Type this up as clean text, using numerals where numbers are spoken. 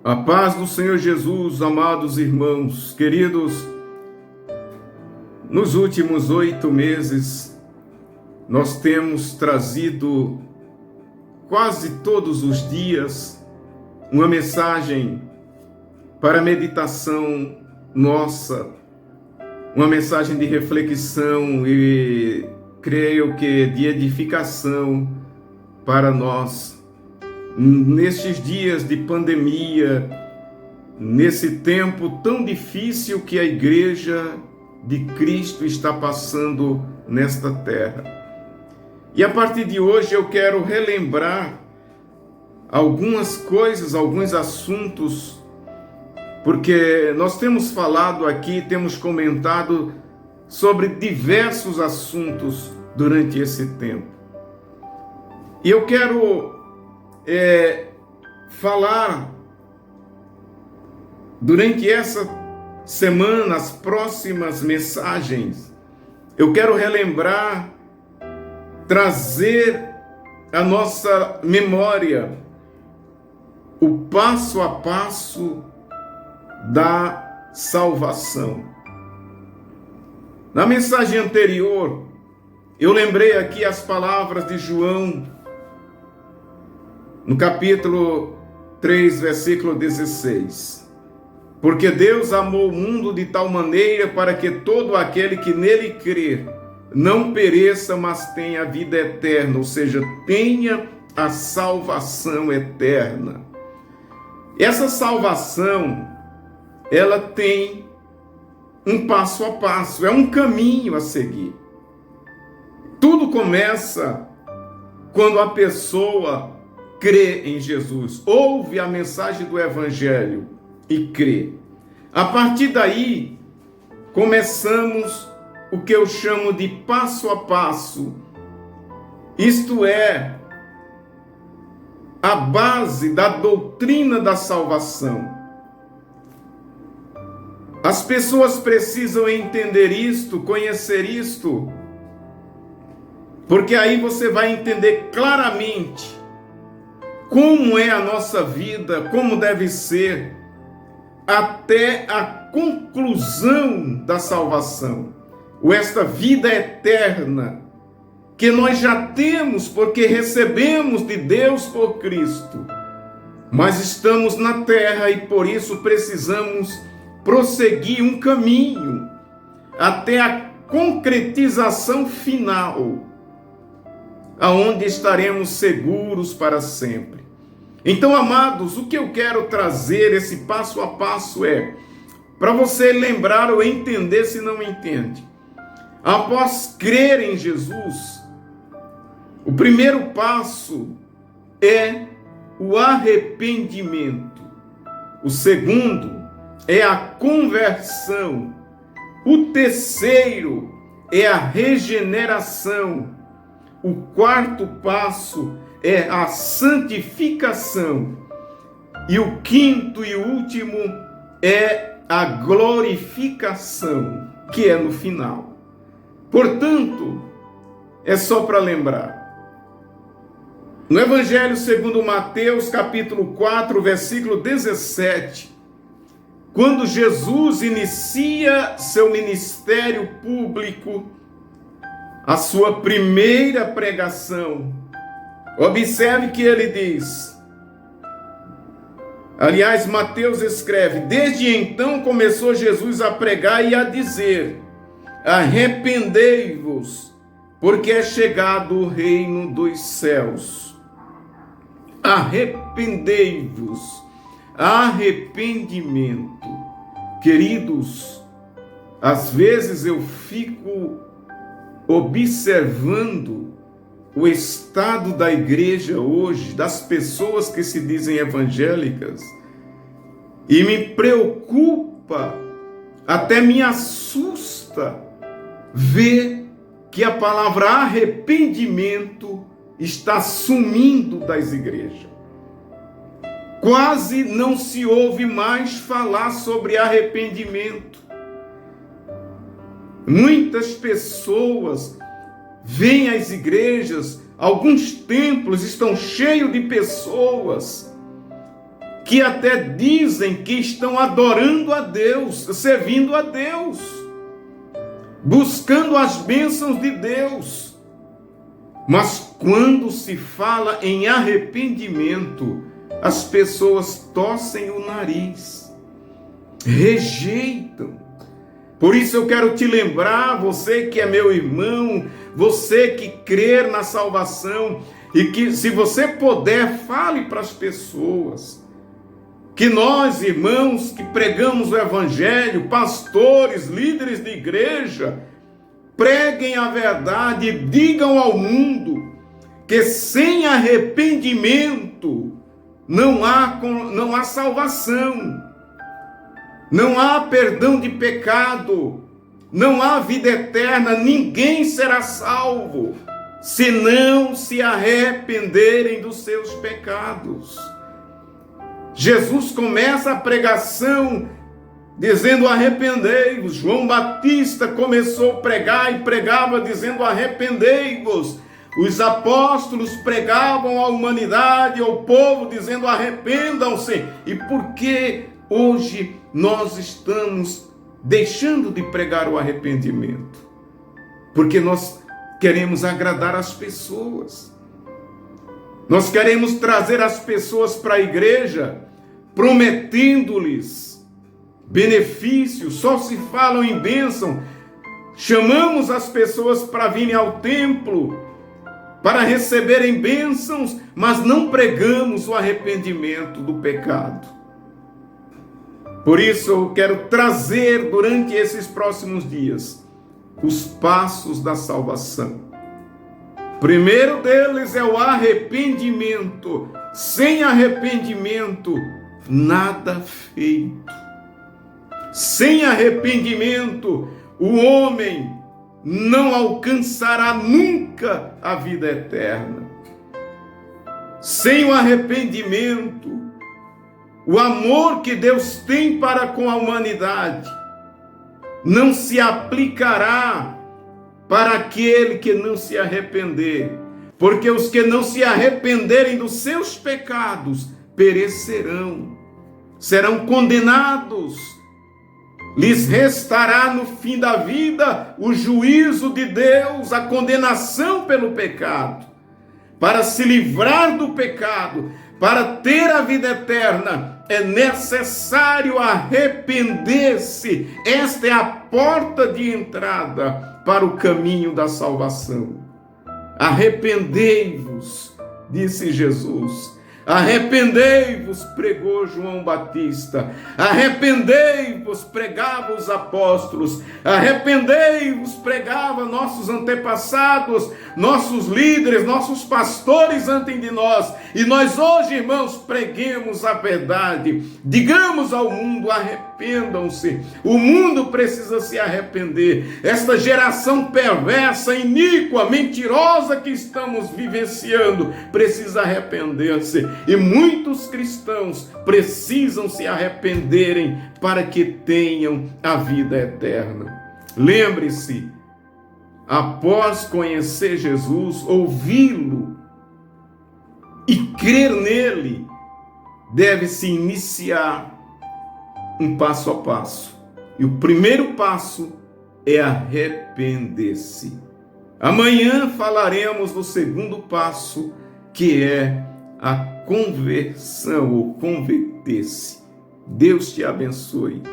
A paz do Senhor Jesus, amados irmãos, queridos, nos últimos 8 meses, nós temos trazido quase todos os dias uma mensagem para meditação nossa, uma mensagem de reflexão e creio que de edificação para nós. Nestes dias de pandemia, nesse tempo tão difícil que a Igreja de Cristo está passando nesta terra. E a partir de hoje eu quero relembrar algumas coisas, alguns assuntos, porque nós temos falado aqui, temos comentado sobre diversos assuntos durante esse tempo. E eu quero falar durante essa semana, as próximas mensagens, eu quero relembrar, trazer à nossa memória o passo a passo da salvação. Na mensagem anterior, eu lembrei aqui as palavras de João, no capítulo 3, versículo 16. Porque Deus amou o mundo de tal maneira para que todo aquele que nele crer não pereça, mas tenha a vida eterna, ou seja, tenha a salvação eterna. Essa salvação, ela tem um passo a passo, é um caminho a seguir. Tudo começa quando a pessoa crê em Jesus, ouve a mensagem do Evangelho e crê. A partir daí, começamos o que eu chamo de passo a passo, isto é, a base da doutrina da salvação. As pessoas precisam entender isto, conhecer isto, porque aí você vai entender claramente como é a nossa vida, como deve ser, até a conclusão da salvação, ou esta vida eterna, que nós já temos porque recebemos de Deus por Cristo, mas estamos na terra e por isso precisamos prosseguir um caminho até a concretização final, aonde estaremos seguros para sempre. Então, amados, o que eu quero trazer, esse passo a passo para você lembrar ou entender se não entende. Após crer em Jesus, o primeiro passo é o arrependimento. O segundo é a conversão. O terceiro é a regeneração. O quarto passo é a santificação. E o quinto e último é a glorificação, que é no final. Portanto, é só para lembrar. No Evangelho segundo Mateus, capítulo 4, versículo 17, quando Jesus inicia seu ministério público, a sua primeira pregação, observe que ele diz, aliás, Mateus escreve, desde então começou Jesus a pregar e a dizer, arrependei-vos, porque é chegado o reino dos céus. Arrependei-vos, arrependimento. Queridos, às vezes eu fico observando o estado da igreja hoje, das pessoas que se dizem evangélicas, e me preocupa, até me assusta, ver que a palavra arrependimento está sumindo das igrejas. Quase não se ouve mais falar sobre arrependimento. Muitas pessoas vêm às igrejas, alguns templos estão cheios de pessoas que até dizem que estão adorando a Deus, servindo a Deus, buscando as bênçãos de Deus. Mas quando se fala em arrependimento, as pessoas torcem o nariz, rejeitam. Por isso eu quero te lembrar, você que é meu irmão, você que crê na salvação, e que, se você puder, fale para as pessoas que nós, irmãos, que pregamos o Evangelho, pastores, líderes de igreja, preguem a verdade e digam ao mundo que sem arrependimento não há salvação, não há perdão de pecado, não há vida eterna, ninguém será salvo se não se arrependerem dos seus pecados. Jesus começa a pregação dizendo: arrependei-vos. João Batista começou a pregar e pregava dizendo: arrependei-vos. Os apóstolos pregavam à humanidade, ao povo, dizendo: arrependam-se. E por que hoje nós estamos deixando de pregar o arrependimento? Porque nós queremos agradar as pessoas. Nós queremos trazer as pessoas para a igreja, prometendo-lhes benefícios, só se falam em bênção. Chamamos as pessoas para virem ao templo, para receberem bênçãos, mas não pregamos o arrependimento do pecado. Por isso eu quero trazer durante esses próximos dias os passos da salvação. O primeiro deles é o arrependimento. Sem arrependimento, nada feito. Sem arrependimento, o homem não alcançará nunca a vida eterna. Sem o arrependimento, o amor que Deus tem para com a humanidade não se aplicará para aquele que não se arrepender, porque os que não se arrependerem dos seus pecados perecerão, serão condenados. Lhes restará no fim da vida o juízo de Deus, a condenação pelo pecado. Para se livrar do pecado, para ter a vida eterna, é necessário arrepender-se. Esta é a porta de entrada para o caminho da salvação. Arrependei-vos, disse Jesus. Arrependei-vos, pregou João Batista. Arrependei-vos, pregavam os apóstolos. Arrependei-vos, pregavam nossos antepassados, nossos líderes, nossos pastores antes de nós. E nós hoje, irmãos, preguemos a verdade. Digamos ao mundo: arrependam-se. O mundo precisa se arrepender. Esta geração perversa, iníqua, mentirosa que estamos vivenciando precisa arrepender-se. E muitos cristãos precisam se arrependerem para que tenham a vida eterna. Lembre-se, após conhecer Jesus, ouvi-lo e crer nele, deve-se iniciar um passo a passo. E o primeiro passo é arrepender-se. Amanhã falaremos do segundo passo, que é a conversão ou converter-se. Deus te abençoe.